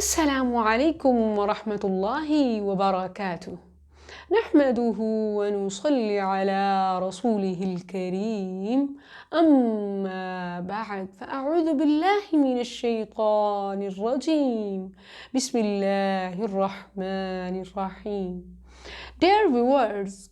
السلام عليكم ورحمة الله وبركاته. نحمده ونصلي على رسوله الكريم. أما بعد فأعوذ بالله من الشيطان الرجيم. بسم الله الرحمن الرحيم. Dear viewers,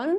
1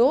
2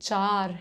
4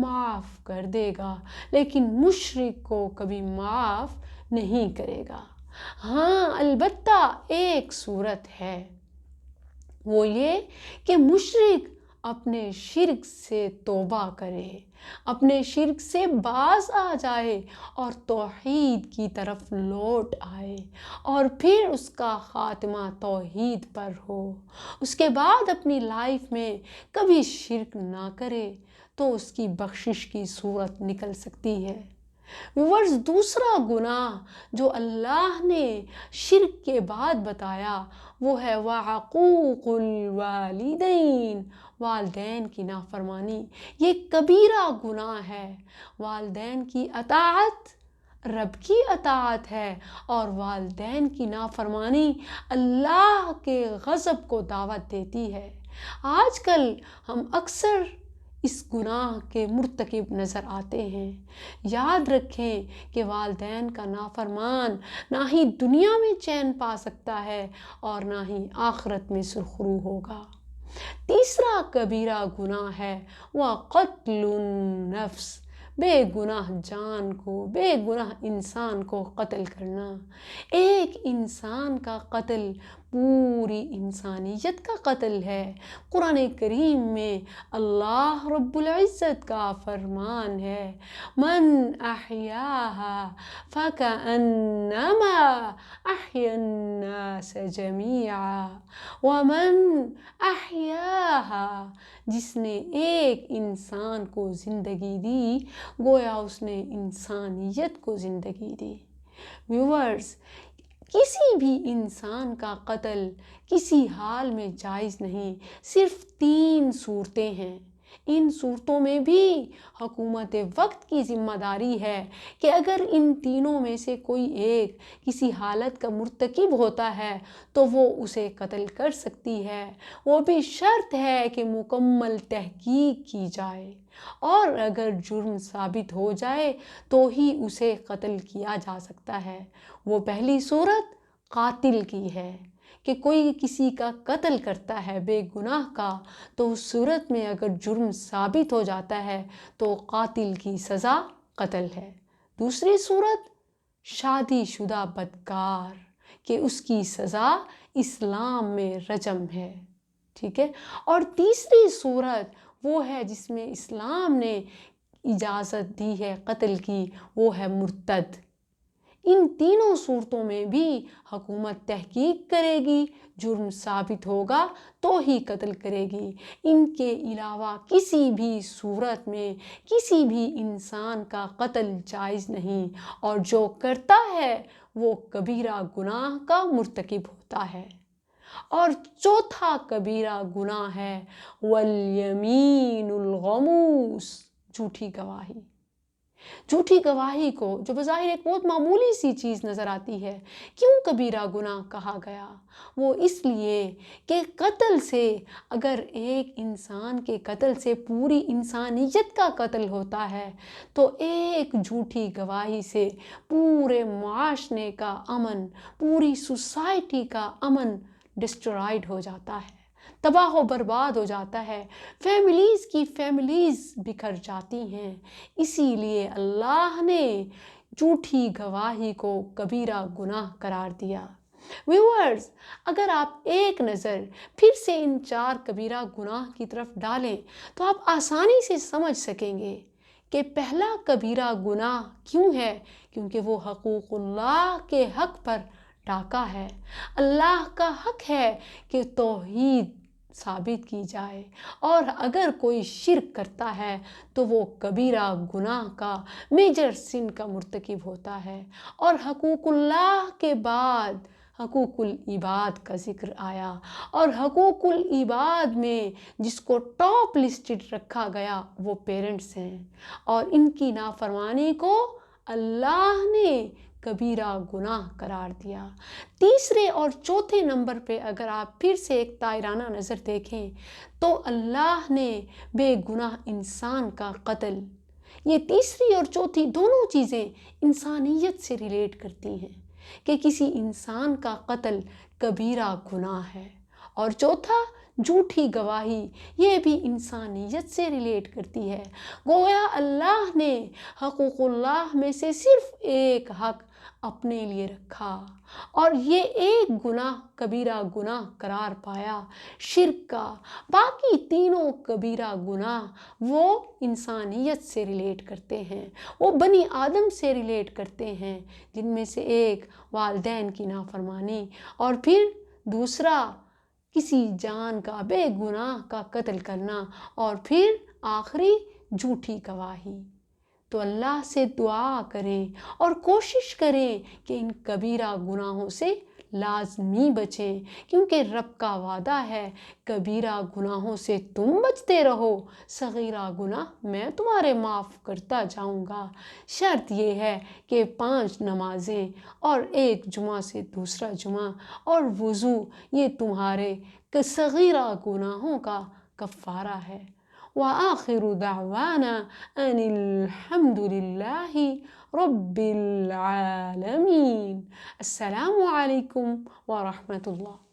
معاف کر دے گا، لیکن مشرک کو کبھی معاف نہیں کرے گا۔ ہاں البتہ ایک صورت ہے، وہ یہ کہ مشرک اپنے شرک سے توبہ کرے، اپنے شرک سے باز آ جائے اور توحید کی طرف لوٹ آئے، اور پھر اس کا خاتمہ توحید پر ہو، اس کے بعد اپنی لائف میں کبھی شرک نہ کرے، تو اس کی بخشش کی صورت نکل سکتی ہے۔ ویورز، دوسرا گناہ جو اللہ نے شرک کے بعد بتایا وہ ہے وعقوق الوالدین، والدین کی نافرمانی۔ یہ کبیرہ گناہ ہے۔ والدین کی اطاعت رب کی اطاعت ہے، اور والدین کی نافرمانی اللہ کے غضب کو دعوت دیتی ہے۔ آج کل ہم اکثر اس گناہ کے مرتکب نظر آتے ہیں۔ یاد رکھیں کہ والدین کا نافرمان نہ ہی دنیا میں چین پا سکتا ہے اور نہ ہی آخرت میں سرخرو ہوگا۔ تیسرا کبیرہ گناہ ہے وہ قتل النفس، بے گناہ جان کو، بے گناہ انسان کو قتل کرنا۔ ایک انسان کا قتل پوری انسانیت کا قتل ہے۔ قرآن کریم میں اللہ رب العزت کا فرمان ہے، من احیاہا فکأنما احیا الناس جمیعا، ومن احیاہا، جس نے ایک انسان کو زندگی دی گویا اس نے انسانیت کو زندگی دی۔ ویورز، کسی بھی انسان کا قتل کسی حال میں جائز نہیں۔ صرف 3 صورتیں ہیں۔ ان صورتوں میں بھی حکومت وقت کی ذمہ داری ہے کہ اگر ان تینوں میں سے کوئی ایک کسی حالت کا مرتکب ہوتا ہے تو وہ اسے قتل کر سکتی ہے، وہ بھی شرط ہے کہ مکمل تحقیق کی جائے، اور اگر جرم ثابت ہو جائے تو ہی اسے قتل کیا جا سکتا ہے۔ وہ پہلی صورت قاتل کی ہے کہ کوئی کسی کا قتل کرتا ہے بے گناہ کا، تو اس صورت میں اگر جرم ثابت ہو جاتا ہے تو قاتل کی سزا قتل ہے۔ دوسری صورت شادی شدہ بدکار کہ اس کی سزا اسلام میں رجم ہے، ٹھیک ہے۔ اور تیسری صورت وہ ہے جس میں اسلام نے اجازت دی ہے قتل کی، وہ ہے مرتد۔ ان تینوں صورتوں میں بھی حکومت تحقیق کرے گی، جرم ثابت ہوگا تو ہی قتل کرے گی۔ ان کے علاوہ کسی بھی صورت میں کسی بھی انسان کا قتل جائز نہیں، اور جو کرتا ہے وہ کبیرہ گناہ کا مرتکب ہوتا ہے۔ اور چوتھا کبیرہ گناہ ہے والیمین الغموس، جھوٹی گواہی۔ جھوٹی گواہی کو جو بظاہر ایک بہت معمولی سی چیز نظر آتی ہے، کیوں کبیرہ گناہ کہا گیا؟ وہ اس لیے کہ قتل سے، اگر ایک انسان کے قتل سے پوری انسانیت کا قتل ہوتا ہے تو ایک جھوٹی گواہی سے پورے معاشرے کا امن، پوری سوسائٹی کا امن ڈسٹرائڈ ہو جاتا ہے، تباہ و برباد ہو جاتا ہے، فیملیز کی فیملیز بکھر جاتی ہیں۔ اسی لیے اللہ نے جھوٹی گواہی کو کبیرہ گناہ قرار دیا۔ ویورز، اگر آپ ایک نظر پھر سے ان 4 کبیرہ گناہ کی طرف ڈالیں تو آپ آسانی سے سمجھ سکیں گے کہ پہلا کبیرہ گناہ کیوں ہے، کیونکہ وہ حقوق اللہ کے حق پر ڈاکہ ہے۔ اللہ کا حق ہے کہ توحید ثابت کی جائے، اور اگر کوئی شرک کرتا ہے تو وہ کبیرہ گناہ کا، میجر سن کا مرتکب ہوتا ہے۔ اور حقوق اللہ کے بعد حقوق العباد کا ذکر آیا، اور حقوق العباد میں جس کو ٹاپ لسٹڈ رکھا گیا وہ پیرنٹس ہیں، اور ان کی نافرمانی کو اللہ نے کبیرہ گناہ قرار دیا۔ تیسرے اور چوتھے نمبر پہ اگر آپ پھر سے ایک طائرانہ نظر دیکھیں تو اللہ نے بے گناہ انسان کا قتل، یہ تیسری اور چوتھی دونوں چیزیں انسانیت سے ریلیٹ کرتی ہیں کہ کسی انسان کا قتل کبیرہ گناہ ہے۔ اور چوتھا، جھوٹی گواہی یہ بھی انسانیت سے ریلیٹ کرتی ہے۔ گویا اللہ نے حقوق اللہ میں سے صرف ایک حق اپنے لیے رکھا اور یہ ایک گناہ کبیرہ گناہ قرار پایا، شرک کا۔ باقی تینوں کبیرہ گناہ وہ انسانیت سے ریلیٹ کرتے ہیں، وہ بنی آدم سے ریلیٹ کرتے ہیں، جن میں سے ایک والدین کی نافرمانی، اور پھر دوسرا کسی جان کا بے گناہ کا قتل کرنا، اور پھر آخری جھوٹی گواہی۔ تو اللہ سے دعا کریں اور کوشش کریں کہ ان کبیرہ گناہوں سے لازمی بچیں، کیونکہ رب کا وعدہ ہے کبیرہ گناہوں سے تم بچتے رہو، صغیرہ گناہ میں تمہارے معاف کرتا جاؤں گا۔ شرط یہ ہے کہ 5 نمازیں اور ایک جمعہ سے دوسرا جمعہ اور وضو یہ تمہارے صغیرہ گناہوں کا کفارہ ہے۔ وآخر دعوانا ان الحمد للہ رب العالمین۔ السلام علیکم ورحمۃ اللہ۔